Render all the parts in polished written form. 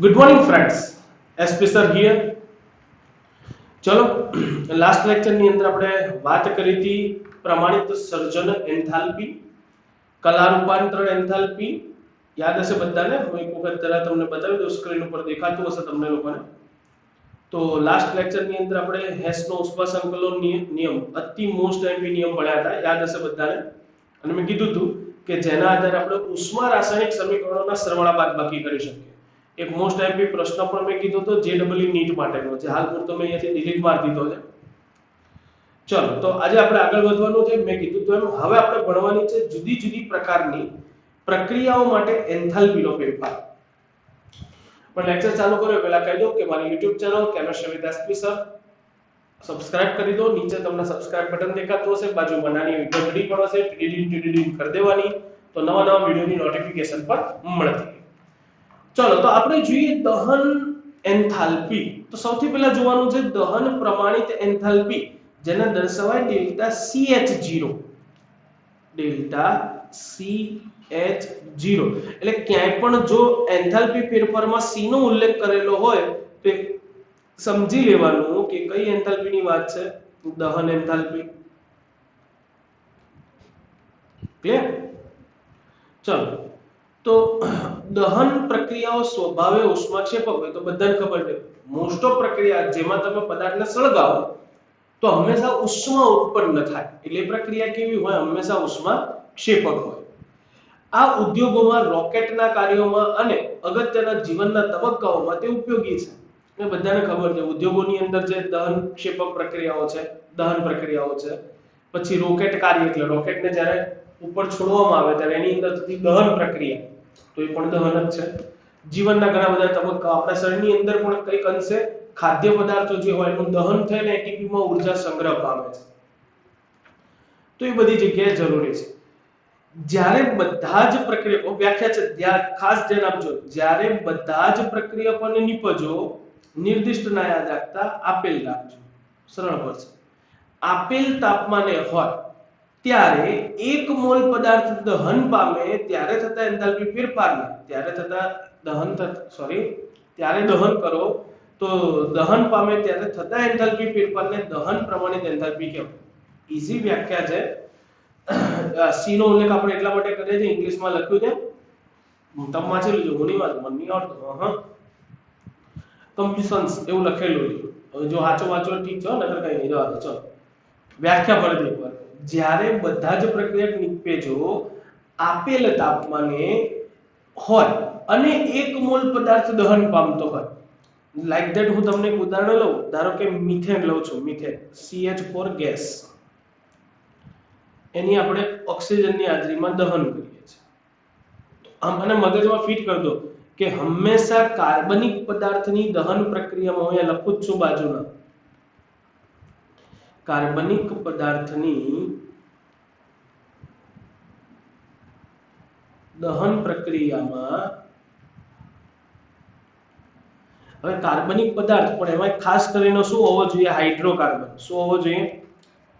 Good morning friends, SP sir here. चलो, last lecture ની અંદર આપણે વાત કરી હતી પ્રમાણિત સર્જન એન્થાલ્પી, કલા રૂપાંતરણ એન્થાલ્પી યાદ હશે બધાને? હું એક વખત જરા તમને બતાવી દઉં, સ્ક્રીન ઉપર દેખાતું હશે તમને લોકોને। તો લાસ્ટ લેક્ચર ની અંદર આપણે હેસનો ઉષ્મા સંકલન નિયમ અતિ મોસ્ટ એમ્પી નિયમ ભણ્યા હતા, યાદ હશે બધાને? અને મેં કીધું હતું કે જેના આધારે આપણે ઉષ્મા રાસાયણિક સમીકરણોના સરવાળા બાદબાકી કરી શકીએ। एक मोस्ट एमपी प्रश्न पर मैं कीधो तो जेडब्ल्यू नीट माटेनो छे, हाल पूरतो मैं અહીંયાથી ડિલીટ મારી દીધો છે। ચલો, તો આજે આપણે આગળ વધવાનું છે। મેં કીધું તો એમ હવે આપણે ભણવાની છે જુદી જુદી પ્રકારની પ્રક્રિયાઓ માટે એન્થાલ્પીનો ફેરફાર। પણ લેક્ચર ચાલુ કર્યો પહેલા કહી દઉં કે મારી YouTube channel chemistry with SP sir subscribe કરી દો। નીચે તમને સબસ્ક્રાઇબ બટન દેખાતું હશે, બાજુમાં નાની ઘંટડી પણ હશે, ટીડીડી કરી દેવાની, તો નવા નવા વિડિયોની નોટિફિકેશન પણ મળતી। चलो, तो આપણે જોઈએ દહન એન્થાલ્પી। તો સૌથી પહેલા જોવાનું છે દહન પ્રમાણિત એન્થાલ્પી, જેને દર્શાવાય ડેલ્ટા CH0। ડેલ્ટા CH0 એટલે ક્યાંય પણ જો એન્થાલ્પી ફેરફારમાં C નો ઉલ્લેખ કરેલો હોય તો સમજી લેવાનું કે કઈ એન્થાલ્પીની વાત છે, દહન એન્થાલ્પી। ક્લિયર? ચલો, तो दहन प्रक्रियाओ स्वभावे उष्माक्षेपक होय तो बधाने खबर छे। मोस्ट ऑफ प्रक्रिया जेमा तमे पदार्थने सळगाવો तो हमेशा उष्मा उत्पन्न थाय, એટલે પ્રક્રિયા કેવી હોય? હંમેશા ઉષ્માક્ષેપક હોય। આ ઉદ્યોગોમાં રોકેટના કાર્યોમાં અને અગત્યના જીવનના તબક્કાઓમાં તે ઉપયોગી છે। એ બધાને ખબર છે ઉદ્યોગોની અંદર જે દહનક્ષેપક પ્રક્રિયાઓ છે, દહન પ્રક્રિયાઓ છે। પછી રોકેટ કાર્ય એટલે રોકેટને જ્યારે ઉપર છોડવામાં આવે ત્યારે એની અંદર થતી દહન પ્રક્રિયા, તો એ પણ દહન જ છે। જીવનના ઘણા બધા તબક્કા, આપણા શરીરની અંદર પણ કઈક અંશે ખાદ્ય પદાર્થો જે હોય એનું દહન થઈને એટીપીમાં ઊર્જા સંગ્રહ પામે છે, તો એ બધી જગ્યાએ જરૂરી છે। જ્યારે બધા જ પ્રક્રિયકો વ્યાખ્યા છે, ખાસ ધ્યાન આપજો, જ્યારે બધા જ પ્રક્રિયકોને નિપજો નિર્દિષ્ટ ના યાદ રાખતા આપેલ રાખજો, સરળ પડશે। આપેલ તાપમાને હોય ત્યારે 1 મોલ પદાર્થ દહન પામે ત્યારે થતા એન્થાલ્પી ફેરફારને ત્યારે દહન કરો તો દહન પામે ત્યારે થતા એન્થાલ્પી ફેરફારને દહન પ્રમાણિત એન્થાલ્પી કહેવાય। ઈઝી વ્યાખ્યા છે। સી નો ઉલ્લેખ આપણે એટલા માટે કરીએ છીએ, ઇંગ્લિશમાં લખ્યું છે, તમે વાંચી લેજો, હું નહીં વાંચું, મને નહીં આવડતું। હા, કમ્પ્યુશન્સ એવું લખેલું છે, હવે જો વાંચો ઠીક છે, નકર કઈ નહીં, જવા દો। ચલો, વ્યાખ્યા ફરી એકવાર। જ્યારે બધા જ પ્રક્રિયક નિપેજો આપેલ તાપમાને હોય અને 1 મોલ પદાર્થ દહન પામતો હોય, લાઈક ધેટ હું તમને એક ઉદાહરણ લઉં, ધારો કે મિથેન લઉં છું, મિથેન CH4 ગેસ, એની આપણે ઓક્સિજનની હાજરીમાં દહન કરીએ છીએ। તો આમ અને મગજમાં ફિટ કરી દો કે હંમેશા કાર્બનિક પદાર્થની દહન પ્રક્રિયામાં, હું અહીંયા લખું છું બાજુમાં, कार्बनिक पदार्थनी दहन प्रक्रियाમાં હવે કાર્બનિક પદાર્થ પણ એમાં ખાસ કરીને શું હોવો જોઈએ? હાઇડ્રોકાર્બન। શું હોવો જોઈએ?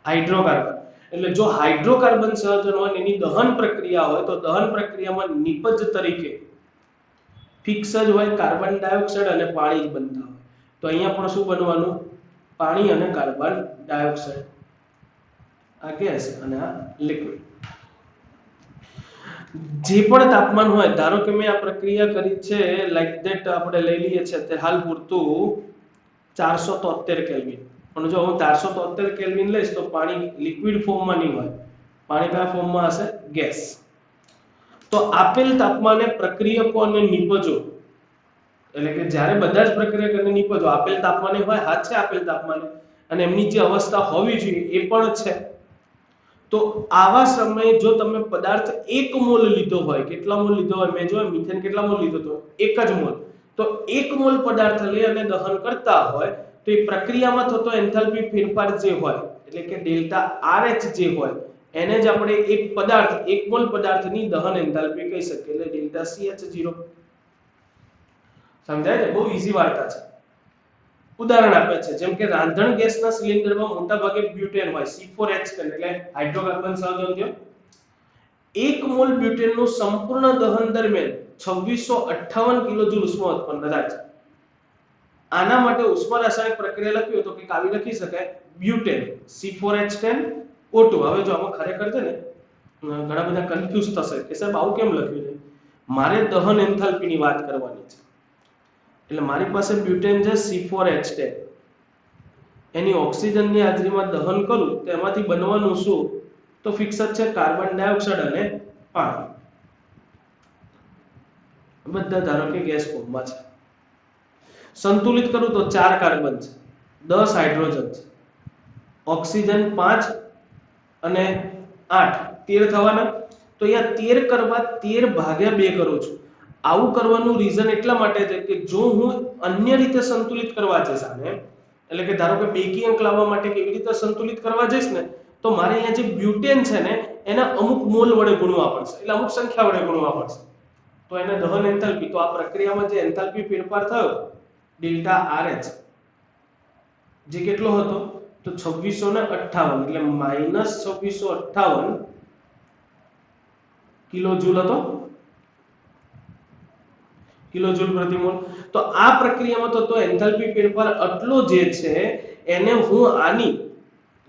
હાઇડ્રોકાર્બન। એટલે જો હાઇડ્રોકાર્બન સંયોજન હોય એની દહન પ્રક્રિયા હોય તો દહન પ્રક્રિયામાં નિપજ તરીકે ફિક્સ જ હોય કાર્બન ડાયોક્સાઇડ અને પાણી જ બનતા હોય, તો અહીંયા પણ શું બનવાનું? पानी અને કાર્બન ડાયોક્સાઇડ, આ ગેસ અને આ લિક્વિડ। જે પણ તાપમાન હોય, ધારો કે મેં આ પ્રક્રિયા કરી છે લાઈક ધેટ આપણે લઈ લઈએ છે અત્યારે હાલ પૂરતું 473 કેલ્વિન, પણ જો હું 473 કેલ્વિન લઈશ તો પાણી લિક્વિડ ફોર્મમાં નહીં હોય, પાણી કયા ફોર્મમાં હશે? ગેસ। તો આપેલ તાપમાને પ્રક્રિયકોને નિપજો, એટલે કે જ્યારે બધા જ પ્રક્રિયકોને નિપજો આપેલ તાપમાને હોય, હાથ છે આપેલ તાપમાને, અને એમની જે અવસ્થા હોવી જોઈએ એ પણ છે, તો આવા સમયે જો તમે પદાર્થ 1 મોલ લીધો હોય, કેટલા મોલ લીધો હોય? મેં જો મિથેન કેટલા મોલ લીધો તો 1 જ મોલ, તો 1 મોલ પદાર્થ લઈ અને દહન કરતા હોય તો એ પ્રક્રિયામાં થતો એન્થાલ્પી ફેરફાર જે હોય એટલે કે ડેલ્ટા RH જે હોય એને જ આપણે એક પદાર્થ 1 મોલ પદાર્થની દહન એન્થાલ્પી કહી શકીએ, એટલે ડેલ્ટા CH0। સમજાય છે? બહુ ઈઝી વાર્તા છે। ઉદાહરણ આપે છે, જેમ કે રાંધણ ગેસના સિલિન્ડરમાં મોટા ભાગે બ્યુટેન હોય, C4H એટલે હાઇડ્રોકાર્બન સંયોજન થયો, 1 મોલ બ્યુટેનનું સંપૂર્ણ દહન દરમિયાન 2658 કિલોજૂલ ઉષ્મા ઉત્પન્ન થાય છે. આના માટે ઉષ્મા રાસાયણિક પ્રક્રિયા લખવી હોય તો કે આવી લખી શકાય બ્યુટેન C4H10O2. હવે જો આમાં ખરેખર છે ને ઘણા બધા કન્ફ્યુઝ થશે કે સાહેબ આવું કેમ લખ્યું છે. મારે દહન એન્થાલ્પીની વાત કરવાની છે એટલે મારી પાસે બ્યુટેન છે C4H10, એની ઓક્સિજનની હાજરીમાં દહન કરું તો એમાંથી બનવાનું શું તો ફિક્સ જ છે કાર્બન ડાયોક્સાઇડ અને પાણી. બધા ધારો કે ગેસ ફોર્મમાં છે. સંતુલિત કરું તો 4 કાર્બન છે, 10 હાઇડ્રોજન છે, ઓક્સિજન 5 અને 8 13 થવાના. તો અહીંયા 13 કરવા 13 ભાગ્યા 2 કરું છું. આવું કરવાનું રીઝન એટલા માટે છે કે જો હું અન્ય રીતે સંતુલિત કરવા જઈશ આને, એટલે કે ધારો કે બેકી અંક લાવવા માટે કેવી રીતે સંતુલિત કરવા જઈશ ને તો મારે અહીંયા જે બ્યુટેન છે ને એના અમુક મોલ વડે ગુણવા પડશે, એટલે અમુક સંખ્યા વડે ગુણવા પડશે. તો એને દહન એન્થાલ્પી, તો આ પ્રક્રિયામાં જે એન્થાલ્પી ફેરફાર થયો ડેલ્ટા RH જે કેટલો હતો તો 2658 એટલે -2658 કિલોજૂલ હતો, કિલોજૂલ પ્રતિ મોલ. તો આ પ્રક્રિયામાં તો એન્થાલ્પી ફેરફાર આટલો જે છે એને હું આની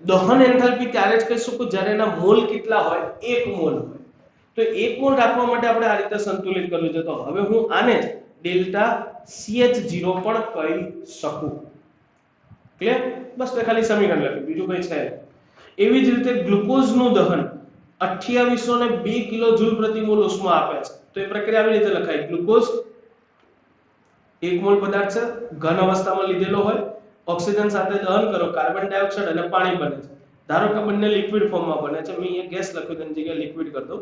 દહન એન્થાલ્પી ત્યારે જ કહી શકું જ્યારે એના મોલ કેટલા હોય 1 મોલ હોય. તો 1 મોલ રાખવા માટે આપણે આ રીતે સંતુલિત કરવું છે. તો હવે હું આને ડેલ્ટા CH0 પણ કહી શકું. ક્લિયર? બસ ખાલી સમીકરણ લખ્યું, બીજું કઈ છે. એવી જ રીતે ગ્લુકોઝનું દહન 2802 કિલોજૂલ પ્રતિ મોલ ઉષ્મા આપે છે. તો એ પ્રક્રિયા આવી રીતે લખાય ગ્લુકોઝ 1 મોલ પદાર્થ છે, ઘન અવસ્થામાં લીધેલો હોય, ઓક્સિજન સાથે દહન કરો, કાર્બન ડાયોક્સાઇડ અને પાણી બને છે. ધારો કે બંને લિક્વિડ ફોર્મમાં બને છે, મેં અહીંયા ગેસ લખ્યું તેની જગ્યાએ લિક્વિડ કરી દો.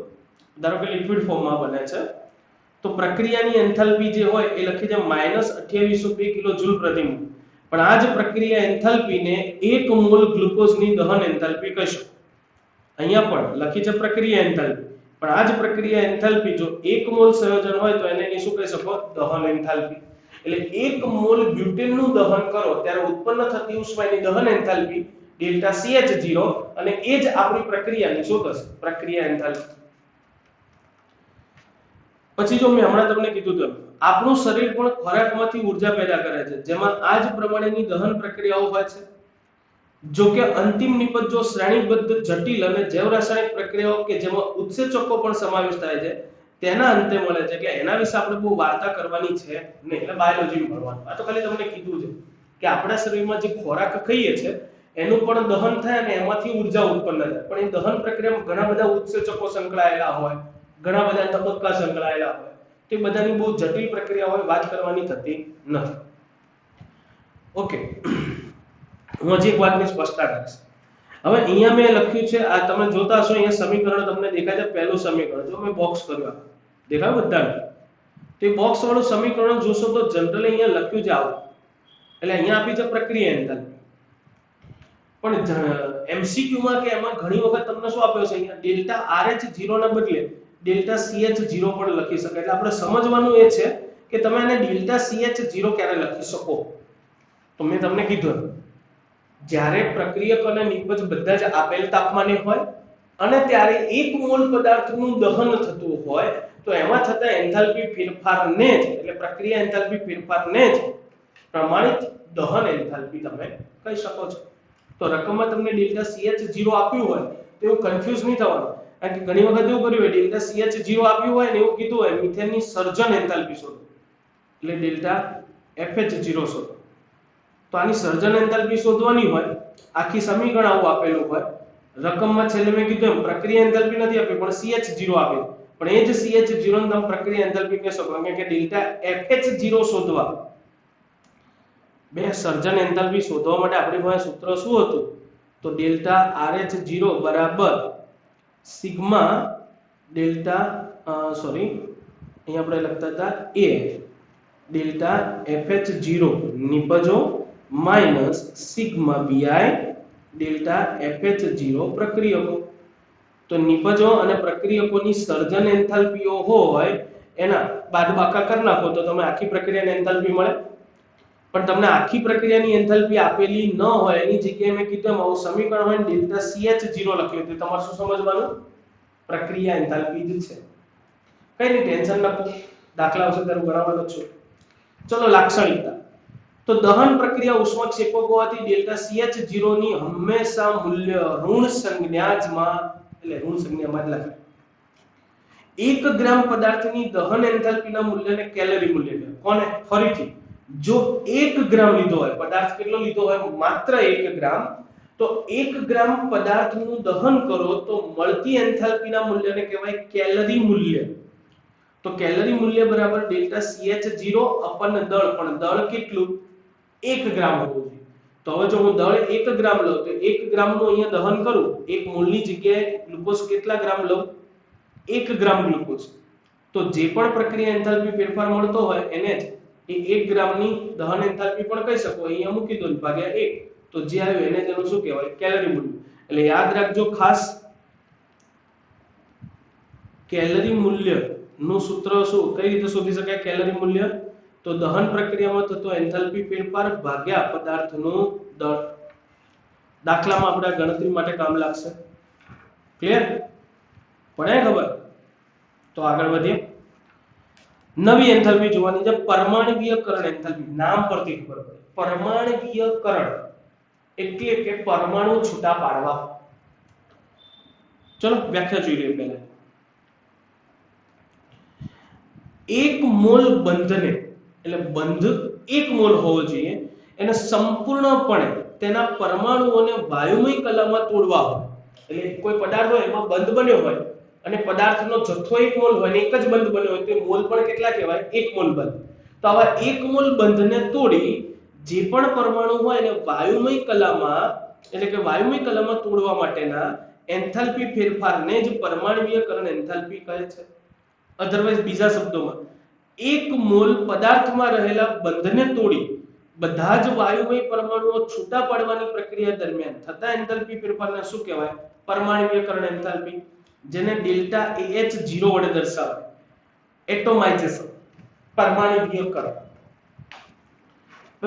ધારો કે લિક્વિડ ફોર્મમાં બને છે તો પ્રક્રિયાની એન્થાલ્પી જે હોય એ લખી છે -2802 કિલોજૂલ પ્રતિ મોલ. પણ આ જ પ્રક્રિયા એન્થાલ્પીને 1 મોલ ગ્લુકોઝની દહન એન્થાલ્પી કહીશું. અહીંયા પણ લખી છે પ્રક્રિયા એન્થાલ્પી, પણ આ જ પ્રક્રિયા એન્થાલ્પી જો 1 મોલ સંયોજન હોય તો એને શું કહી શકો દહન એન્થાલ્પી. એટલે 1 મોલ બ્યુટેનનું દહન કરો ત્યારે ઉત્પન્ન થતી ઉષ્માની દહન એન્થાલ્પી ડેલ્ટા CH0 અને એ જ આપણી પ્રક્રિયાની શું થશે પ્રક્રિયા એન્થાલ્પી. પછી જો મેં હમણાં તમને કીધું તેમ આપણું શરીર પણ ખોરાકમાંથી ઊર્જા પેદા કરે છે જેમાં આ જ પ્રમાણેની દહન પ્રક્રિયાઓ હોય છે. જો કે અંતિમ નિપજ જો શ્રેણીબદ્ધ જટિલ અને જૈવ રાસાયણિક પ્રક્રિયાઓ કે જેમાં ઉત્સેચકો પણ સમાવેશ થાય છે તેના અંતે મળે છે. એટલે એના વિશે આપણે બહુ વાર્તા કરવાની છે નહીં, એટલે બાયોલોજી ભણવાનું. આ તો ખાલી તમને કીધું છે કે આપણા શરીરમાં જે ખોરાક ખાઈએ છે એનું પણ દહન થાય અને એમાંથી ઊર્જા ઉત્પન્ન થાય. પણ એ દહન પ્રક્રિયામાં ઘણા બધા ઉત્સેચકો સંકળાયેલા હોય, ઘણા બધા તબક્કા સંકળાયેલા હોય, તે બધાની બહુ જટિલ પ્રક્રિયા હોય, વાત કરવાની થતી નથી. ઓકે, હું હજી એક વાતની સ્પષ્ટતા કરીશ. હવે અહીંયા મેં લખ્યું છે, આ તમે જોતા હશો અહીંયા સમીકરણ તમને દેખાય છે. પહેલું સમીકરણ જો મેં બોક્સ કર્યું દેખાય બધાને, તો એ બોક્સ વાળું સમીકરણ જોશો તો જનરલી અહીંયા લખ્યું છે આવું. એટલે અહીંયા આપી છે પ્રક્રિયા એન્થાલ્પી, પણ MCQ માં કે એમાં ઘણી વખત તમને શું આપ્યો છે અહીંયા ડેલ્ટા RH0 ના બદલે ડેલ્ટા CH0 પણ લખી શકાય. એટલે આપણે સમજવાનું એ છે કે તમે આને ડેલ્ટા CH0 ક્યારે લખી શકો. તો મેં તમને કીધું જ્યારે પ્રક્રિયક અને નિપજ બધા જ આપેલ તાપમાને હોય અને ત્યારે 1 મોલ પદાર્થનું દહન થતું હોય તો એમાં થતા એન્થાલ્પી ફેરફારને જ એટલે પ્રક્રિયા એન્થાલ્પી ફેરફારને જ પ્રમાણિત દહન એન્થાલ્પી તમે કહી શકો છો. તો રકમમાં તમને ડેલ્ટા CH0 આપ્યું હોય તો એવું કન્ફ્યુઝ નહીં થવાનું. કારણ કે ઘણી વખત એવું કર્યું હોય ડેલ્ટા CH0 આપ્યું હોય ને એવું કીધું હોય મિથેનની સર્જન એન્થાલ્પી શોધો એટલે ડેલ્ટા FH0 શોધો. તો આની સર્જન એન્થાલ્પી શોધવાની હોય, આખી સમીકરણ આવું આપેલું હોય, રકમમાં છેલ્લે મેં કીધું એમ પ્રક્રિયા એન્થાલ્પી નથી આપી પણ CH0 આપેલું, પણ એ જ CH0 ને તમે પ્રક્રિયા એન્થાલ્પી કહી શકો. કારણ કે ડેલ્ટા FH0 શોધવા બે સર્જન એન્થાલ્પી શોધવા માટે આપણી પાસે સૂત્ર શું હતું તો ડેલ્ટા RH0 બરાબર સિગ્મા ડેલ્ટા અહીંયા આપણે લખતા હતા A ડેલ્ટા FH0 નિપજો minus sigma BI delta FH0 પ્રક્રિયકો. તો નિપજો અને પ્રક્રિયકોની સર્જન એન્થાલ્પીઓ હોય એના બાદબાકા કરી નાખો તો તમે આખી પ્રક્રિયાની એન્થાલ્પી મળે. પણ તમને આખી પ્રક્રિયાની એન્થાલ્પી આપેલી ન હોય એની જગ્યાએ મેં કીધું આવું સમીકરણ હોય ડેલ્ટા CH0 લખ્યું તો તમારે શું સમજવાનું પ્રક્રિયા એન્થાલ્પી જ છે. કઈ નહીં, ટેન્શન ન લો, દાખલા આવશે ત્યારે ગણાવવાનો છું. ચલો લાક્ષણિકતા. તો દહન પ્રક્રિયા ઉષ્માક્ષેપક હોવાથી ડેલ્ટા CH0 ની હંમેશા મૂલ્ય ઋણ સંજ્ઞામાં, એટલે ઋણ સંજ્ઞામાં જ લખાય. 1 ગ્રામ પદાર્થની દહન એન્થાલ્પીના મૂલ્યને કેલરી મૂલ્ય કહેવાય. કોને? ફરીથી, જો 1 ગ્રામ લીધો હોય, પદાર્થ કેટલો લીધો હોય? માત્ર 1 ગ્રામ, તો 1 ગ્રામ પદાર્થનું દહન કરો તો મળતી એન્થાલ્પીના મૂલ્યને કહેવાય કેલરી મૂલ્ય. તો કેલરી મૂલ્ય બરાબર ડેલ્ટા CH0 અપન દળ, પણ દળ કેટલું? 1 ગ્રામ હોવું જોઈએ. તો હવે જો હું દળ 1 ગ્રામ લઉં તો 1 ગ્રામનું અહીંયા દહન કરું, 1 મોલની જગ્યાએ ગ્લુકોઝ કેટલા ગ્રામ લઉં? 1 ગ્રામ ગ્લુકોઝ. તો જે પણ પ્રક્રિયા એન્થાલ્પી ફેરફાર મળતો હોય એને જ એ 1 ગ્રામની દહન એન્થાલ્પી પણ કહી શકો. અહીંયા મૂકી દો ભાગ્યા 1, તો જે આવ્યું એને તેનું શું કહેવાય? કેલરી મૂલ્ય. એટલે યાદ રાખજો ખાસ, કેલરી મૂલ્ય નું સૂત્ર શું, કઈ રીતે શોધી શકાય કેલરી મૂલ્ય? તો દહન પ્રક્રિયામાં થતો એન્થાલ્પી ફેરફાર ભાગ્યા પદાર્થનું દળ. દાખલામાં આપણે ગણતરી માટે કામ લાગશે. ક્લિયર? પડે ખબર? તો આગળ વધીએ. નવી એન્થાલ્પી જોવાની છે, પરમાણ્વીયકરણ એન્થાલ્પી. નામ પરથી ખબર પડે. પરમાણ્વીયકરણ એટલે કે પરમાણુ છૂટા પાડવા. ચલો વ્યાખ્યા જોઈ લઈએ પહેલા. 1 મોલ બંધને, એટલે બંધ 1 મોલ હોવો જોઈએ, એને સંપૂર્ણપણે તેના પરમાણુઓને વાયુમય કલામાં તોડવા હોય. એટલે કોઈ પદાર્થ હોય એમાં બંધ બન્યો હોય અને પદાર્થનો જથ્થો 1 મોલ હોય ને એક જ બંધ બન્યો હોય, તો મોલ પણ કેટલા કહેવાય? 1 મોલ બંધ. તો આવા 1 મોલ બંધને તોડી જે પણ પરમાણુ હોય એને વાયુમય કલામાં, એટલે કે વાયુમય કલામાં તોડવા માટેના એન્થાલ્પી ફેરફારને જ પરમાણ્વીયકરણ એન્થાલ્પી કહે છે. અધરવાઇઝ બીજા શબ્દોમાં 1 મોલ પદાર્થમાં રહેલા બંધને તોડી બધા જ વાયુમય પરમાણુઓ છૂટા પાડવાની પ્રક્રિયા દરમિયાન થતા એન્થાલ્પી ફેરફારને શું કહેવાય? પરમાણ્વીયકરણ એન્થાલ્પી, જેને ડેલ્ટા AH0 વડે દર્શાવાય. એટોમાઇઝેશન, પરમાણ્વીયકરણ.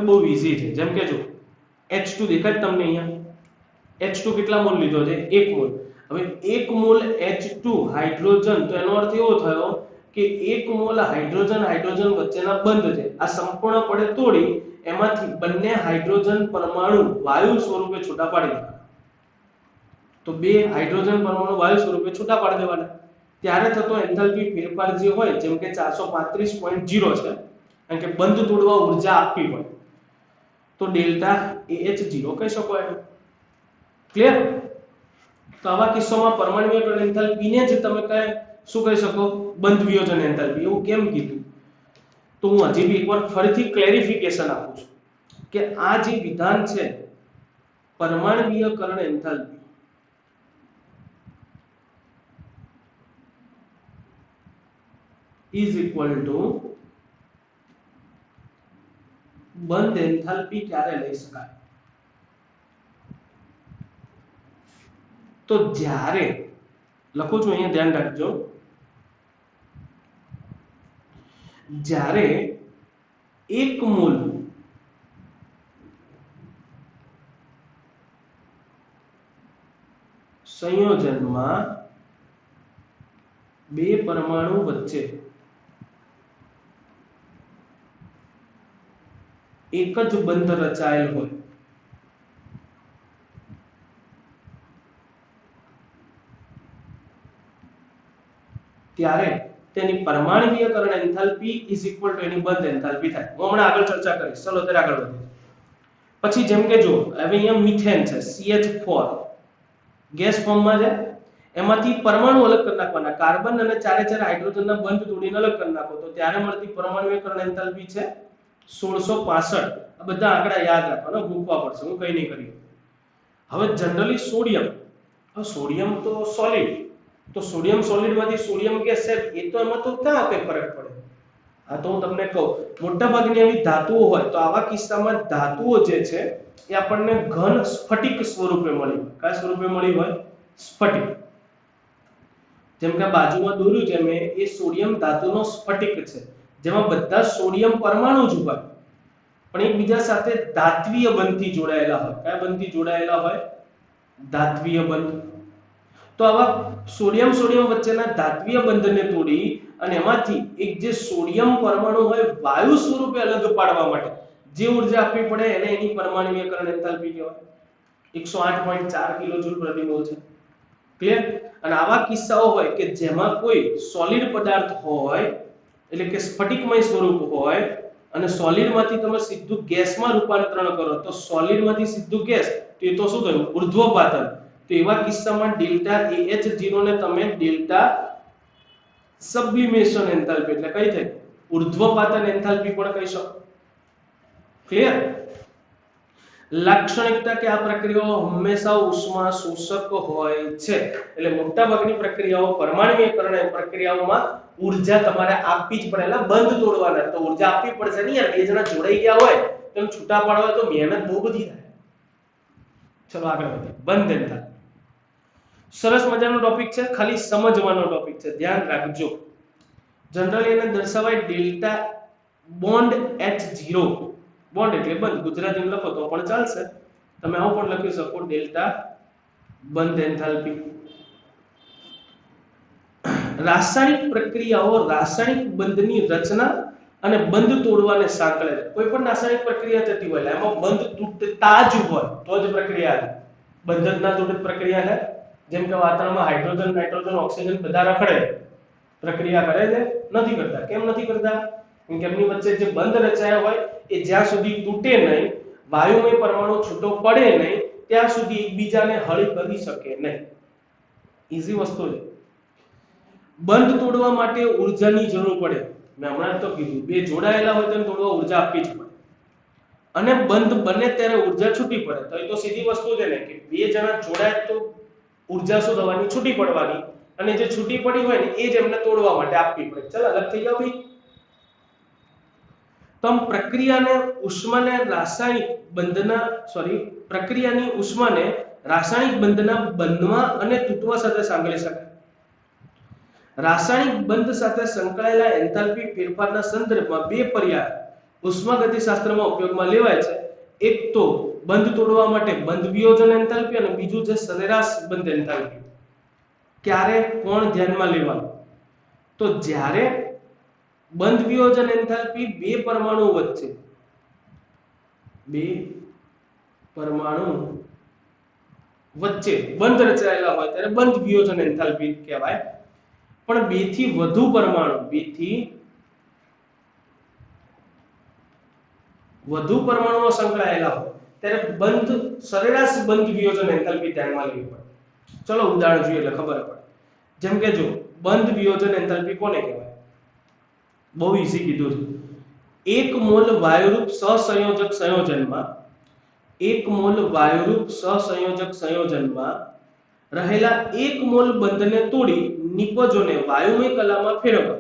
બહુ ઈઝી છે. જેમ કે જો H2 દેખાય તમને અહીંયા, H2 કેટલા મોલ લીધો છે? 1 મોલ. હવે 1 મોલ H2 હાઇડ્રોજન, તો એનો અર્થ એવો થયો કે 1 મોલ હાઇડ્રોજન હાઇડ્રોજન વચ્ચેના બંધ છે, આ સંપૂર્ણપણે તોડી એમાંથી બંને હાઇડ્રોજન પરમાણુ વાયુ સ્વરૂપે છૂટા પાડી દેવાના. તો બે હાઇડ્રોજન પરમાણુ વાયુ સ્વરૂપે છૂટા પાડી દેવાના. ત્યારે થતો એન્થાલ્પી ફેરફાર જે હોય, જેમ કે 435.0 છે, કારણ કે બંધ તોડવા ઊર્જા આપવી હોય, તો ડેલ્ટા AH0 કહી શકો એમ. ક્લિયર? તો આવા કિસ્સામાં પરમાણ્વીયકરણ એન્થાલ્પીને જ તમે શું કહી શકો? બંધ વિયોજન એન્થાલ્પી. એવું કેમ કીધું? તો હું હજી બી એકવાર ફરીથી ક્લેરિફિકેશન આપું છું કે આ જે વિધાન છે પરમાણ્વીયકરણ એન્થાલ્પી is equal to બંધ એન્થાલ્પી ક્યારે લઈ શકાય? તો જ્યારે, લખું છું અહીંયા ધ્યાન રાખજો, જ્યારે 1 મોલ સંયોજનમાં 2 પરમાણુ વચ્ચે એક જ બંધ રચાયેલ હોય, ત્યારે તેની પરમાણ્વીયકરણ એન્થાલ્પી ઇઝ ઇક્વલ ટુ એની બંધ એન્થાલ્પી થાય. હું હમણાં આગળ ચર્ચા કરીશ. ચલો ત્યારે આગળ વધીએ. પછી જેમ કે જો હવે અહીંયા મિથેન છે, CH4 ગેસ ફોર્મમાં છે, એમાંથી પરમાણુ અલગ કરી નાખવાના, કાર્બન અને ચારે ચાર હાઇડ્રોજનના બંધ તોડીને અલગ કરી નાખો, તો ત્યારે મળતી પરમાણ્વીયકરણ એન્થાલ્પી છે 1665. આ બધા આંકડા યાદ રાખવાના, ભૂખવા પડશે, હું કઈ નહીં કરી. હવે જનરલી સોડિયમ, સોડિયમ તો સોલિડ, તો સોડિયમ સોલિડ માંથી સોડિયમ ગેસ છે, એ તો એમાં તો ક્યાં કઈ ફરક પડે? આ તો હું તમને કહું, મોટા ભાગની એવી ધાતુઓ હોય, તો આવા કિસ્સામાં ધાતુઓ જે છે એ આપણને ઘન સ્ફટિક સ્વરૂપે મળી હોય. કયા સ્વરૂપે મળી હોય? સ્ફટિક. જેમ કે બાજુમાં દોર્યું છે મેં, એ સોડિયમ ધાતુનો સ્ફટિક છે, જેમાં બધા સોડિયમ પરમાણુ જ હોય પણ એકબીજા સાથે ધાત્વીય બંધથી જોડાયેલા હોય. કયા બંધથી જોડાયેલા હોય? ધાત્વીય બંધ. તો આવા સોડિયમ સોડિયમ વચ્ચેના ધાત્વીય બંધને તોડી અને એમાંથી એક જે સોડિયમ પરમાણુ હોય વાયુ સ્વરૂપે અલગ પાડવા માટે જે ઊર્જા આપવી પડે એને એની પરમાણુયકરણ એન્થાલ્પી કહેવાય. 108.4 કિલોજૂલ પ્રતિ મોલ છે. ક્લિયર? અને આવા કિસ્સાઓ હોય કે જેમાં કોઈ સોલિડ પદાર્થ હોય એટલે કે સ્ફટિકમય સ્વરૂપ હોય અને સોલિડ માંથી તમે સીધું ગેસમાં રૂપાંતરણ કરો તો સોલિડ માંથી સીધું ગેસ તો એ તો શું થયું? ઉર્ધ્વપાતન. તો એવા કિસ્સામાં ડેલ્ટા AH0 ને તમે ડેલ્ટા સબ્લિમેશન એન્થાલ્પી એટલે કઈ થાય? ઉર્ધ્વપાતન એન્થાલ્પી પણ કહી શકો. ક્લિયર? લાક્ષણિકતા કે આ પ્રક્રિયાઓ હંમેશા ઉષ્મા શોષક હોય છે. એટલે મોટાભાગની પ્રક્રિયાઓ પરમાણુયકરણ પ્રક્રિયાઓમાં ઊર્જા તમારે આપવી જ પડે. એટલે બંધ તોડવાના તો ઊર્જા આપવી પડશે નહીં યાર. બે જણા જોડાઈ ગયા હોય તેમ છૂટા પાડવા તો મહેનત બહુ બધી થાય. ચલો આગળ વધીએ. બંધ એન્થાલ્પી સરસ મજાનો ટોપિક છે, ખાલી સમજવાનો ટોપિક છે, ધ્યાન રાખજો. જનરલી એને દર્શાવાય ડેલ્ટા બોન્ડ H0. બોન્ડ એટલે બંધ, ગુજરાતીમાં લખો તો પણ ચાલશે, તમે આવું પણ લખી શકો ડેલ્ટા બંધ એન્થાલ્પી. રાસાયણિક પ્રક્રિયાઓ રાસાયણિક બંધની રચના અને બંધ તોડવાને સાંકળે છે. કોઈ પણ રાસાયણિક પ્રક્રિયા થતી હોય એમાં બંધ તૂટતા જ હોય તો જ પ્રક્રિયા છે. બંધ જ ના તૂટે પ્રક્રિયા છે. જેમ કે વાતાવરણમાં હાઇડ્રોજન નાઇટ્રોજન ઓક્સિજન બધા રખડે, પ્રક્રિયા કરે છે? નથી કરતા. કેમ નથી કરતા? કેમ કે એમની વચ્ચે જે બંધ રચાયા હોય એ જ્યાં સુધી તૂટે નહીં, વાયુમય પરમાણુ છૂટો પડે નહીં ત્યાં સુધી એકબીજાને હળી કરી શકે નહીં. ઈઝી વસ્તુ છે. બંધ તોડવા માટે ઊર્જાની જરૂર પડે. મેં હમણાં તો કીધું, બે જોડાયેલા હોય તો તોડવા ઊર્જા આપવી જ પડે. અને બંધ બને ત્યારે ઊર્જા છૂટી પડે તો એ તો સીધી વસ્તુ છે ને કે બે જણા જોડાય તો ઊર્જા શું થવાની? છૂટી પડવાની. અને જે છૂટી પડી હોય ને એ જ એમને તોડવા માટે આપવી પડે. ચાલ અલગ થઈ જાવ ભાઈ. તો પ્રક્રિયાને ઉષ્માને રાસાયણિક બંધના પ્રક્રિયાની ઉષ્માને રાસાયણિક બંધના બનવા અને તૂટવા સાથે સાંકળી શકાય. રાસાયણિક બંધ સાથે સંકળાયેલા એન્થાલ્પી ફેરફારના સંદર્ભમાં બે પર્યાય ઉષ્માગતિશાસ્ત્રમાં ઉપયોગમાં લેવાય છે. એક તો બંધ તોડવા માટે બંધ વિયોજન એન્થાલ્પી અને બીજું છે સરેરાશ બંધ એન્થાલ્પી. ક્યારે કોણ ધ્યાનમાં લેવાનું? તો જ્યારે બંધ વિયોજન એન્થાલ્પી બે પરમાણુ વચ્ચે બંધ રચાયેલા હોય ત્યારે બંધ વિયોજન એન્થાલ્પી કહેવાય. પણ બે થી વધુ પરમાણુઓ સંકળાયેલા હોય ત્યારે બંધ સરેરાશ બંધ વિયોજન એન્થાલ્પી ધ્યાનમાં લેવી પડે. ચલો ઉદાહરણ જોઈએ એટલે ખબર પડે. જેમ કે જો બંધ વિયોજન એન્થાલ્પી કોને કહેવાય? બહુ ઈઝી કીધું છે. 1 મોલ વાયુરૂપ સહસંયોજક સંયોજનમાં રહેલા 1 મોલ બંધને તોડી નિપજોને વાયુમય કલામાં ફેરવવા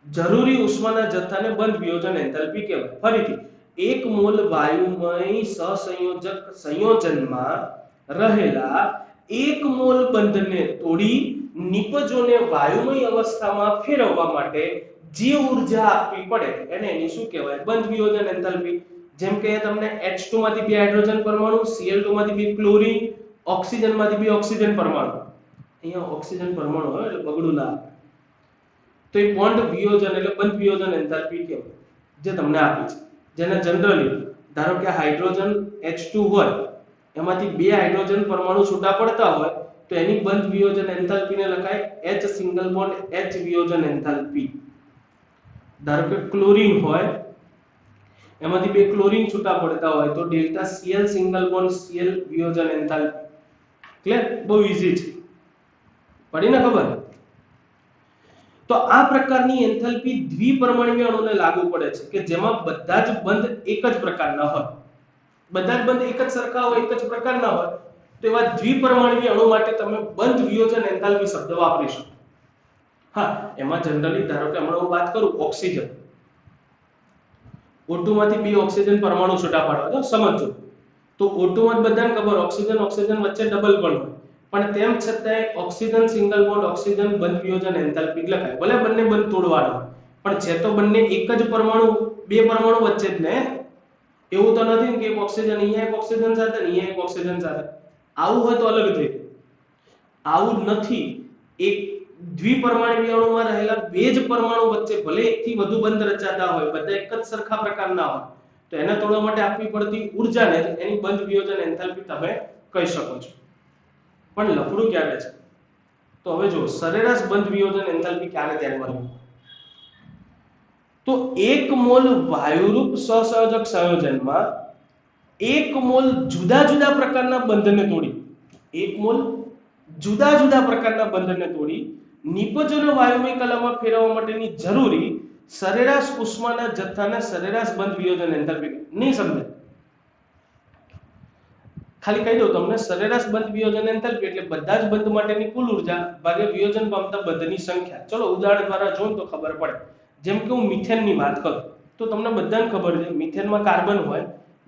જરૂરી ઉષ્માના જથ્થાને બંધ વિયોજન એન્થાલ્પી કહેવાય. ફરીથી 1 મોલ વાયુમય સહસંયોજક સંયોજનમાં રહેલા 1 મોલ બંધને તોડી નિપજોને વાયુમય અવસ્થામાં ફેરવવા માટે જે ઊર્જા આપવી પડે એને એની શું કહેવાય? બંધ વિયોજન એન્થાલ્પી. જેમ કે તમને H2 માંથી બે હાઇડ્રોજન પરમાણુ, Cl2 માંથી બે ક્લોરીન, ઓક્સિજન માંથી બે ઓક્સિજન પરમાણુ. અહીંયા ઓક્સિજન પરમાણુ હોય એટલે બગડું ના આવે. તો એ બોન્ડ વિયોજન એટલે બંધ વિયોજન એન્થાલ્પી કહેવાય જે તમને આપી છે. જેને જનરલી ધારો કે હાઇડ્રોજન H2 હોય એમાંથી બે હાઇડ્રોજન પરમાણુ છૂટા પડતા હોય તો એની બંધ વિયોજન એન્થાલ્પીને લખાય H સિંગલ બોન્ડ H વિયોજન એન્થાલ્પી. ધારો કે ક્લોરીન હોય એમાંથી બે ક્લોરીન છૂટા પડતા હોય તો delta Cl single bond Cl વિયોજન એન્થાલ્પી. ક્લિયર? બહુ ઈઝી છે. પડીને ખબર? તો આ પ્રકારની એન્થાલ્પી દ્વિપરમાણુય અણુને લાગુ પડે છે કે જેમાં બધા જ બંધ એક જ પ્રકારના હોય. બધા જ બંધ એક જ સરખા હોય, એક જ પ્રકારના હોય તો એવા દ્વિપરમાણુય અણુ માટે તમે બંધ વિયોજન એન્થાલ્પી શબ્દ વાપરી શકો. હા, એમાં જનરલી ધારો કે હમણાં હું વાત કરું ઓક્સિજન, O2 માંથી બે ઓક્સિજન પરમાણુ છૂટા પાડવા તો સમજો. તો O2 માં બધાને ખબર ઓક્સિજન વચ્ચે ડબલ બોન્ડ હોય પણ તેમ છતાંય ઓક્સિજન સિંગલ બોન્ડ ઓક્સિજન બંધ વિયોજન એન્થાલ્પી લખાય. ભલે બંને બંધ તોડવાના પણ છે તો બંને એક જ પરમાણુ, બે પરમાણુ વચ્ચે જ ને. એવું તો નથી કે એક ઓક્સિજન અહીંયા એક ઓક્સિજન સાથે અહીંયા એક ઓક્સિજન સાથે. આવું હોય તો અલગ થઈ. આવું નથી. એક દ્વિપરમાણુ અણુમાં રહેલા બે જ પરમાણુ વચ્ચે ભલે એકથી વધુ બંધ રચાતા હોય, બધા એક જ સરખા પ્રકારના હોય, તો એને તોડવા માટે આપવી પડતી ઊર્જાને એની બંધ વિયોજન એન્થાલ્પી તમે કહી શકો છો. પણ લફડું ક્યારે છે? તો હવે જો સરેરાશ બંધ વિયોજન એન્થાલ્પી ક્યારે ધ્યાનમાં લેવું? તો 1 મોલ વાયુરૂપ સહસંયોજક સંયોજનમાં 1 મોલ જુદા જુદા પ્રકારના બંધને તોડી, 1 મોલ જુદા જુદા પ્રકારના બંધને તોડી નિપજોને વાયુમય કલામાં ફેરવવા માટેની જરૂરી સરેરાશ ઉષ્માના જથ્થાને સરેરાશ બંધ વિયોજન એન્થાલ્પી. નહીં સમજે? ખાલી કહી દઉં તમને, સરેરાશ બંધ વિયોજન એન્થાલ્પી એટલે બધા જ બંધ માટેની કુલ ઊર્જા ભાગ્યા વિયોજન પામતા બંધની સંખ્યા. ચલો ઉદાહરણ દ્વારા જોઉં તો ખબર પડે. જેમ કે હું મિથેનની વાત કરું તો તમને બધાને ખબર છે મિથેનમાં કાર્બન હોય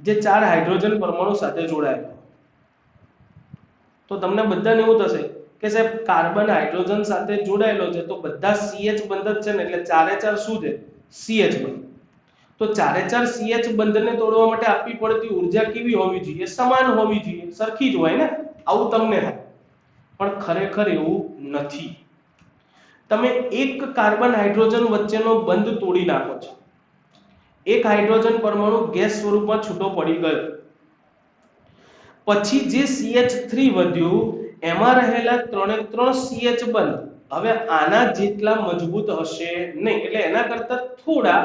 જે 4 હાઇડ્રોજન પરમાણુ સાથે જોડાયેલો. તો તમને બધાને એવું થશે કે સાહેબ કાર્બન હાઇડ્રોજન સાથે જોડાયેલો છે તો બધા CH બંધ જ છે ને, એટલે 4 શું છે? CH બંધ. તો 4 CH બંધને તોડવા માટે આપવી પડતી ઊર્જા કેવી હોવી જોઈએ? સમાન હોવી જોઈએ, સરખી જ હોય ને. આવું તમને થાય, પણ ખરેખર એવું નથી. તમે એક કાર્બન હાઇડ્રોજન વચ્ચેનો બંધ તોડી નાખો છો, એક હાઇડ્રોજન પરમાણુ ગેસ સ્વરૂપમાં છૂટો પડી ગયો, પછી જે CH3 વધ્યું એમાં રહેલા 3 CH બંધ હવે આના જેટલા મજબૂત હશે નહીં, એટલે એના કરતા થોડા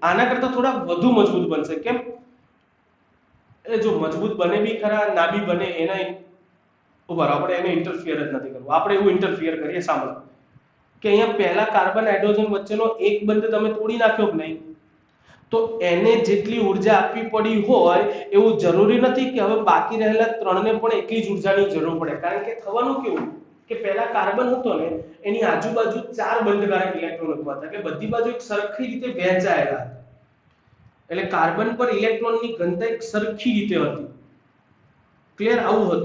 આના કરતા થોડા વધુ મજબૂત બનશે. કેમ? એ જો મજબૂત બને બી ખરા, ના બી બને, એના ઉપર આપણે એને ઇન્ટરફિયર જ નથી કરવું. આપણે એવું ઇન્ટરફિયર કરીએ, સાંભળો, કે અહીંયા પહેલા કાર્બન હાઇડ્રોજન વચ્ચેનો એક બંધ તમે તોડી નાખ્યો કે નહીં, તો એને જેટલી ઊર્જા આપવી પડી હોય એવું જરૂરી નથી કે હવે બાકી રહેલા 3ને પણ એટલી જ ઊર્જાની જરૂર પડે. કારણ કે થવાનું કેવું કે પહેલા કાર્બન હતો ને એની આજુબાજુ 4 બંધકારક ઇલેક્ટ્રોન હતા, એટલે બધી બાજુ એક સરખી રીતે વહેંચાયેલા હતા, એટલે કાર્બન પર ઇલેક્ટ્રોનની ઘનતા એક સરખી રીતે હતી. ક્લિયર? આવું હતું.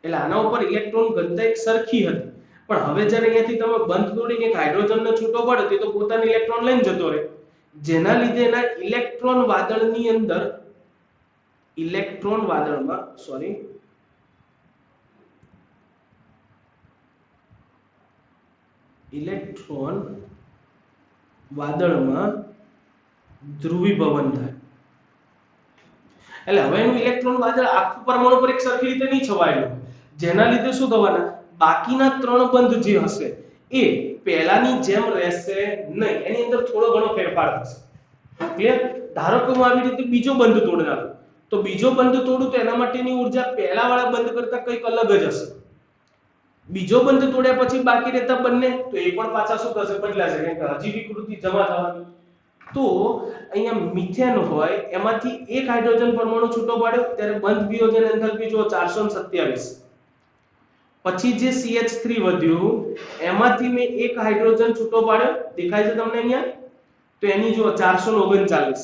એટલે આના ઉપર ઇલેક્ટ્રોન ઘનતા એક સરખી હતી. પણ હવે જ્યારે અહીંયાથી તમે બંધ તોડીને એક હાઇડ્રોજનનો છૂટો પાડો તો પોતાની ઇલેક્ટ્રોન લઈને જતો રહે, જેના લીધે એના ઇલેક્ટ્રોન વાદળની અંદર ઇલેક્ટ્રોન વાદળમાં ધ્રુવીભવન થાય. એટલે હવે એનું ઇલેક્ટ્રોન વાદળ આખું પરમાણુ પર એક સરખી રીતે નહીં છવાયેલું, જેના લીધે શું થવાના? બાકીના 3 બંધ જે હશે એ પહેલાની જેમ રહેશે નહીં, એની અંદર થોડો ઘણો ફેરફાર થશે. ક્લિયર? ધારો કે હું આવી રીતે બીજો બંધ તોડી નાખું, તો બીજો બંધ તોડું તો એના માટેની ઊર્જા પહેલાવાળા બંધ કરતા કંઈક અલગ જ હશે. બીજો બંધ તોડ્યા પછી બાકી રહેતા બંને તો એ પણ પાછા શું થશે? બદલાશે, કારણ કે હજી વિકૃતિ જમા થવાની. તો અહીંયા મિથેન હોય એમાંથી એક હાઇડ્રોજન પરમાણુ છૂટો પાડ્યો ત્યારે બંધ વિયોજન એન્થાલ્પી જો 427. પછી જે CH3 વધ્યું એમાંથી મેં એક હાઇડ્રોજન છૂટો પાડ્યો, દેખાય છે તમને અહીંયા? તો એની જો 439.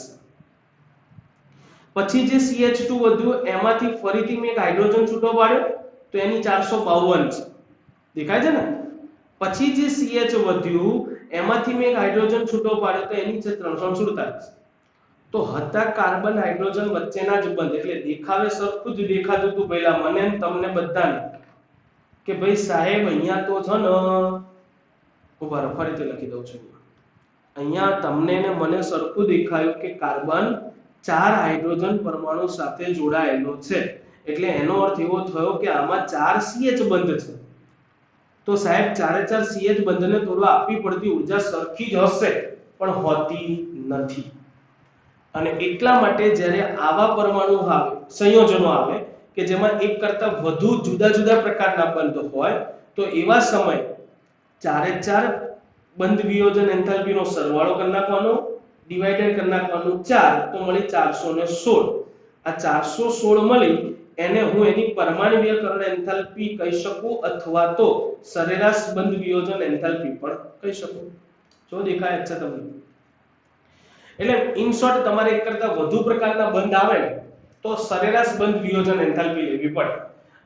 પછી જે CH2 વધ્યું એમાંથી ફરીથી મેં એક હાઇડ્રોજન છૂટો પાડ્યો તો એની 452 છે, દેખાય છે ને? પછી જે CH વધ્યું એમાંથી મેં એક હાઇડ્રોજન છૂટો પાડ્યો તો એની છે 347. તો હતા કાર્બન હાઇડ્રોજન વચ્ચેના જ બંધ, એટલે દેખાવે સરખું જ દેખાતું હતું પહેલા મને ને તમને બધાને કે ભાઈ સાહેબ અહીંયા તો છે ને, ઉભા રહો ફરીથી લખી દઉં છું. અહીંયા તમને ને મને સરખું દેખાયું કે કાર્બન 4 હાઇડ્રોજન પરમાણુ સાથે જોડાયેલો છે, એટલે એનો અર્થ એવો થયો કે આમાં 4 CH બંધ છે. તો સાહેબ 4 CH બંધને તોડવા આપવી પડતી ઊર્જા સરખી જ હશે, પણ હોતી નથી. અને એટલા માટે જ્યારે આવા પરમાણુ આવે, સંયોજનો આવે કે જેમાં એક કરતા વધુ જુદા જુદા પ્રકારના બંધ હોય, તો એવા સમય 4 બંધ વિયોજન એન્થાલ્પીનો સરવાળો કરી નાખવાનો, ડિવાઇડેડ કરી નાખવાનું 4 તો મળે 416. આ 416 મળી એને હું એની પરમાણ્વીયકરણ એન્થાલ્પી કહી શકું અથવા તો સરેરાશ બંધ વિયોજન એન્થાલ્પી પણ કહી શકું. જો દેખાય છે તમને? એટલે ઇન શોર્ટ તમારે એક કરતા વધુ પ્રકારના બંધ આવે તો સરેરાશ બંધ વિયોજન એન્થાલ્પી લેવી પડે,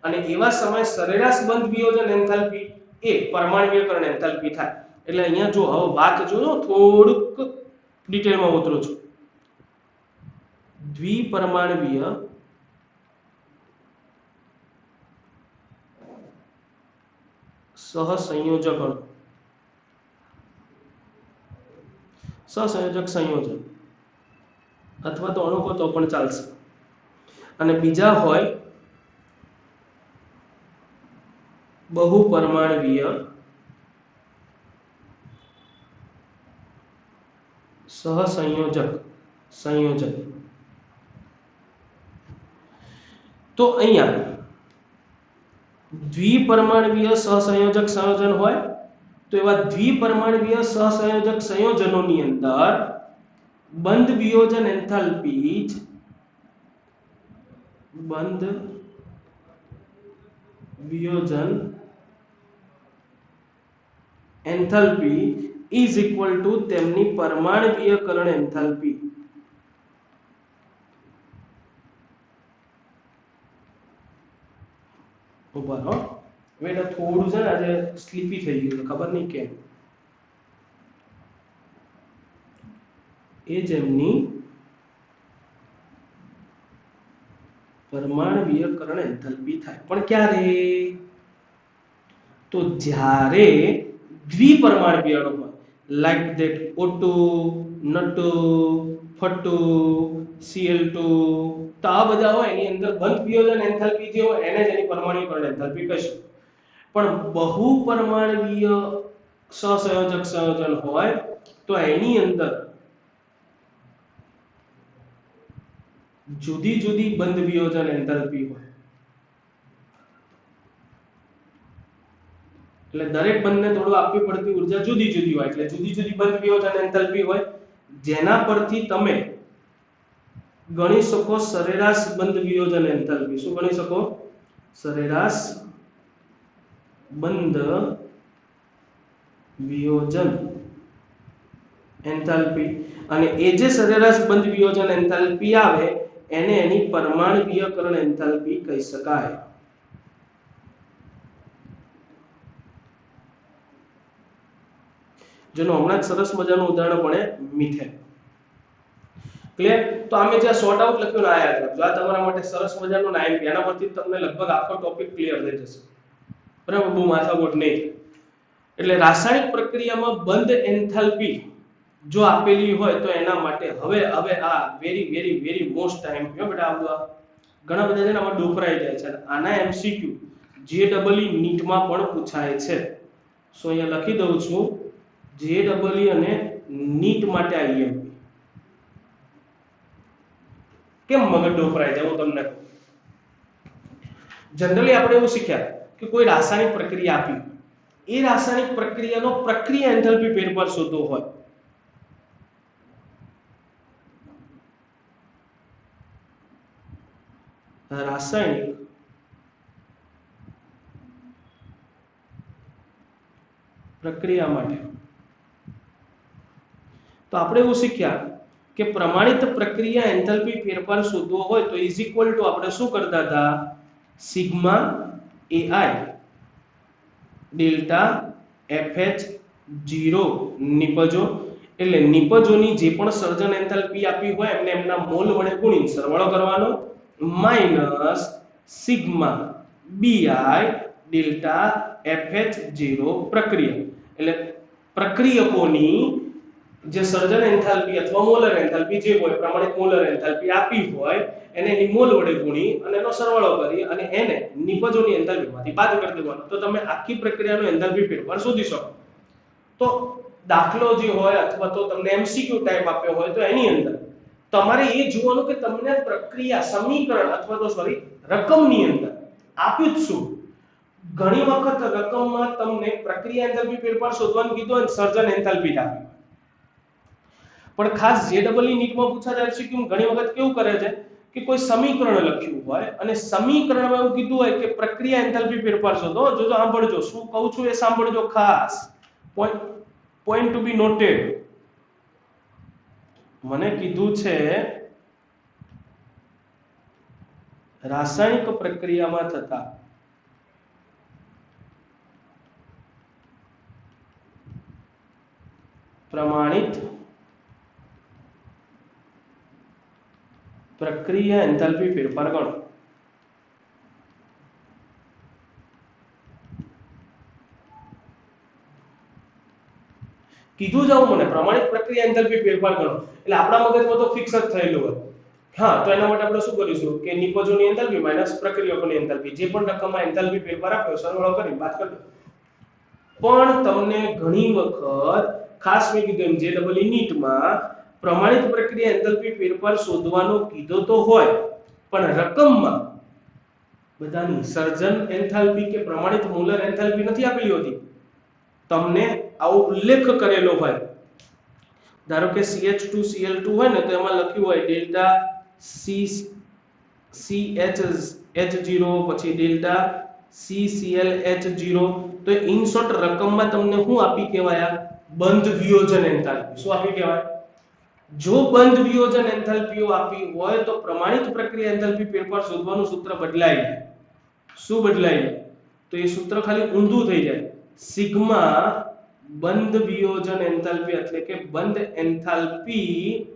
અને એવા સમય સરેરાશ બંધ વિયોજન એન્થાલ્પી એ પરમાણ્વીયકરણ એન્થાલ્પી થાય. એટલે અહીંયા જો હવે વાત જોજો, થોડુંક ડિટેલમાં ઉતરું છું. દ્વિપરમાણ્વીય સહસંયોજક અણુ, સહસંયોજક સંયોજન અથવા તો અણુ કહો તો પણ ચાલશે. અને બીજા હોય બહુપરમાણવીય સહસંયોજક સંયોજન. તો અહીંયા દ્વિપરમાણવીય સહસંયોજક સંયોજન હોય તો એવા દ્વિપરમાણવીય સહસંયોજક સંયોજનોની અંદર બંધ વિયોજન એન્થાલ્પી બંધ વિયોજન એન્થાલ્પી ઇઝ ઇક્વલ ટુ તેમની પરમાણવીયકરણ એન્થાલ્પી. ઉપર હો વેટ થોડું છે ને આજે સ્લીપી થઈ ગયું ખબર નહીં કેમ. એ જેમની પરમાણવીયકરણ એન્થાલ્પી થાય પણ ક્યારે? તો જ્યારે દ્વિપરમાણવીય અણુ હોય like that O2 N2 F2 Cl2 તો આ બધા હોય એની અંદર બંધ વિયોજન એન્થાલ્પી જે હોય એને જ એની પરમાણવીયકરણ એન્થાલ્પી કહીશું. પણ બહુપરમાણવીય સહસંયોજક સંયોજન હોય તો એની અંદર જુદી જુદી બંધ વિયોજન એન્થાલ્પી હોય. એટલે દરેક બંધને થોડું આપવી પડતી ઊર્જા જુદી જુદી હોય એટલે જુદી જુદી બંધ વિયોજન એન્થાલ્પી હોય જેના પરથી તમે ગણી શકો સરેરાશ બંધ વિયોજન એન્થાલ્પી. શું ગણી શકો? સરેરાશ બંધ વિયોજન એન્થાલ્પી. અને એ જે સરેરાશ બંધ વિયોજન એન્થાલ્પી આવે એને એની પરમાણવીયકરણ એન્થાલ્પી કહી શકાય. જેનું હમણાં જ સરસ મજાનું ઉદાહરણ પડે મિથેન. ક્લિયર? તો આમે જે શોર્ટ આઉટ લખ્યું ને આ યાદ રાખજો. આ તમારા માટે સરસ મજાનું નામ છે. એના પરથી તમને લગભગ આખો ટોપિક ક્લિયર થઈ જશે. બરાબર? બહુ માથાકૂટ નહીં. એટલે રાસાયણિક પ્રક્રિયામાં બંધ એન્થાલ્પી જો આપેલી હોય તો એના માટે હવે આ very very very most time કયો બેટા આ ઘણા બધા છે ને આમાં ડોફરાઈ જાય છે. આના એમસીક્યુ JEE નીટમાં પણ પૂછાય છે. સો અહીંયા લખી દઉં છું JEE અને નીટ માટે IMP. કેમ મગજ ડોફરાઈ જાય હું તમને કહું. જનરલી આપણે એવું શીખ્યા કે કોઈ રાસાયણિક પ્રક્રિયા આપી એ રાસાયણિક પ્રક્રિયાનો પ્રક્રિયા એન્થાલ્પી ફેરફાર શોધવો હોય રાસાયણિક પ્રક્રિયા માટે તો આપણે એવું શીખ્યા કે પ્રમાણિત પ્રક્રિયા એન્થાલ્પી ફેરફાર શોધવો હોય તો ઇઝ ઇક્વલ ટુ આપણે શું કરતા હતા સિગ્મા AI ડેલ્ટા FH0 નિપજો. એટલે નિપજોની જે પણ સર્જન એન્થાલ્પી આપી હોય એમને એમના મોલ વડે ગુણી સરવાળો કરવાનો minus sigma BI delta FH0 પ્રક્રિયા. એટલે પ્રક્રિયકોની જે સર્જન એન્થાલ્પી અથવા મોલર એન્થાલ્પી જે હોય પ્રમાણિત મોલર એન્થાલ્પી આપી હોય એને એની મોલ વડે ગુણી અને એનો સરવાળો કરી અને એને નિપજોની એન્થાલ્પીમાંથી બાદ કરી દેવાનો તો તમે આખી પ્રક્રિયાનો એન્થાલ્પી ફેરફાર શોધી શકો. તો દાખલો જે હોય અથવા તો તમને એમસીક્યુ ટાઈપ આપ્યો હોય તો એની અંદર તમારે એ જોવાનું કે તમને પ્રક્રિયા સમીકરણ અથવા તો સોરી રકમની અંદર આપ્યું જ શું. ઘણી વખત રકમમાં તમને પ્રક્રિયા એન્થાલ્પી ફેરફાર શોધવાનું કીધું અને સર્જન એન્થાલ્પી આપી પણ ખાસ JEE નીટમાં પૂછાતા એમસીક્યુ ઘણી વખત કેવું કરે છે કે કોઈ સમીકરણ લખ્યું હોય અને સમીકરણમાં એવું કીધું હોય કે પ્રક્રિયા એન્થાલ્પી ફેરફાર શોધો. જોજો સાંભળજો શું કહું છું એ સાંભળજો ખાસ. point to be noted. મને કીધું છે રાસાયણિક પ્રક્રિયામાં થતા પ્રમાણિત પ્રક્રિયા એન્થાલ્પી ફેરફાર ગણો. કીધું જાવ મને પ્રમાણિત પ્રક્રિયા એન્થાલ્પી ફેરફાર ગણો એટલે આપણા મગજમાં તો ફિક્સ જ થયેલું હોય હા તો એના માટે આપણે શું કરીશું કે નિપજોની એન્થાલ્પી માઈનસ પ્રક્રિયકોની એન્થાલ્પી જે પણ રકમમાં એન્થાલ્પી ફેરફાર આપ્યો સરવાળો કરી બાદ કરી દો પણ તમને ઘણી વખત ખાસ મેં કીધું એમ જે ડબલ નીટમાં પ્રમાણિત પ્રક્રિયા એન્થાલ્પી ફેરફાર શોધવાનો કીધો તો હોય પણ રકમમાં બધાની સર્જન એન્થાલ્પી કે પ્રમાણિત મોલર એન્થાલ્પી નથી આપેલી હોતી તમને આવો ઉલ્લેખ કરેલો હોય ધારો કે CH2Cl2 હોય ને તો એમાં લખ્યું હોય ડેલ્ટા CCHH0 પછી ડેલ્ટા CClH0 તો ઇન શોર્ટ રકમમાં તમને શું આપી કહેવાય બંધ વિયોજન એન્થાલ્પી શું આપી કહેવાય જો બંધ વિયોજન એન્થાલ્પીઓ આપી હોય તો પ્રમાણિત પ્રક્રિયા એન્થાલ્પી ફેરફાર શોધવાનું સૂત્ર બદલાય શું બદલાય તો એ સૂત્ર ખાલી ઊંધું થઈ જાય સિગ્મા બંધ વિયોજન એન્થાલ્પી એટલે કે બંધ એન્થાલ્પી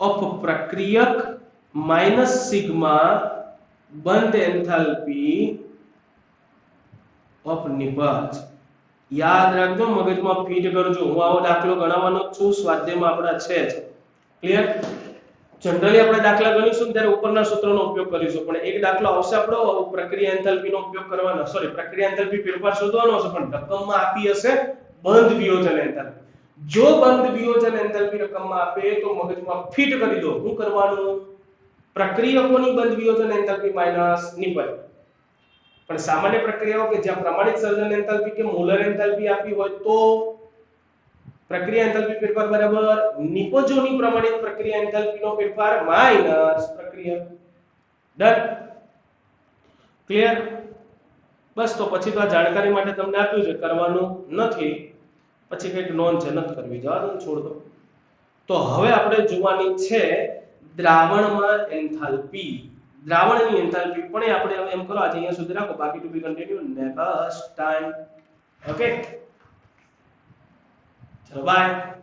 ઓફ પ્રક્રિયક માઈનસ સિગ્મા બંધ એન્થાલ્પી ઓફ નિપજ યાદ રાખજો મગજમાં ફીટ કરજો હું આવો દાખલો ગણવાનો છું સ્વાધ્યાયમાં આપણા છે જ ક્લિયર જનરલી આપણે દાખલા ગણીશું ત્યારે ઉપરના સૂત્રનો ઉપયોગ કરીશું પણ એક દાખલો આવશે આપણો પ્રક્રિયા એન્થાલ્પીનો ઉપયોગ કરવાનો પ્રક્રિયા એન્થાલ્પી ફેરફાર શોધવાનો હશે પણ રકમમાં આપી હશે બંધ વિયોજન એન્થાલ્પી જો બંધ વિયોજન એન્થાલ્પી રકમમાં આપે તો મગજમાં ફિટ કરી દો શું કરવાનું પ્રક્રિયકોની બંધ વિયોજન એન્થાલ્પી માઈનસ નિપજ પણ સામાન્ય પ્રક્રિયાઓ કે જ્યાં પ્રમાણિત સર્જન એન્થાલ્પી કે મોલર એન્થાલ્પી આપી હોય તો પ્રક્રિયા એન્થાલ્પી ફેરફાર બરાબર નિપજોની પ્રમાણિત પ્રક્રિયા એન્થાલ્પીનો ફેરફાર માઈનસ પ્રક્રિયા ડન ક્લિયર બસ તો પછી તો આ જાણકારી માટે તમને આપ્યું છે કરવાનું નથી પછી કંઈક નોંધ છે નથી કરવી જવા દો છોડ દો તો હવે આપણે જોવાની છે દ્રાવણમાં એન્થાલ્પી દ્રાવણની એન્થાલ્પી પણ આપણે હવે એમ કરો આજે અહીંયા સુધી રાખો બાકી ટુ બી કન્ટિન્યુ નેક્સ્ટ ટાઈમ ઓકે ચલો બાય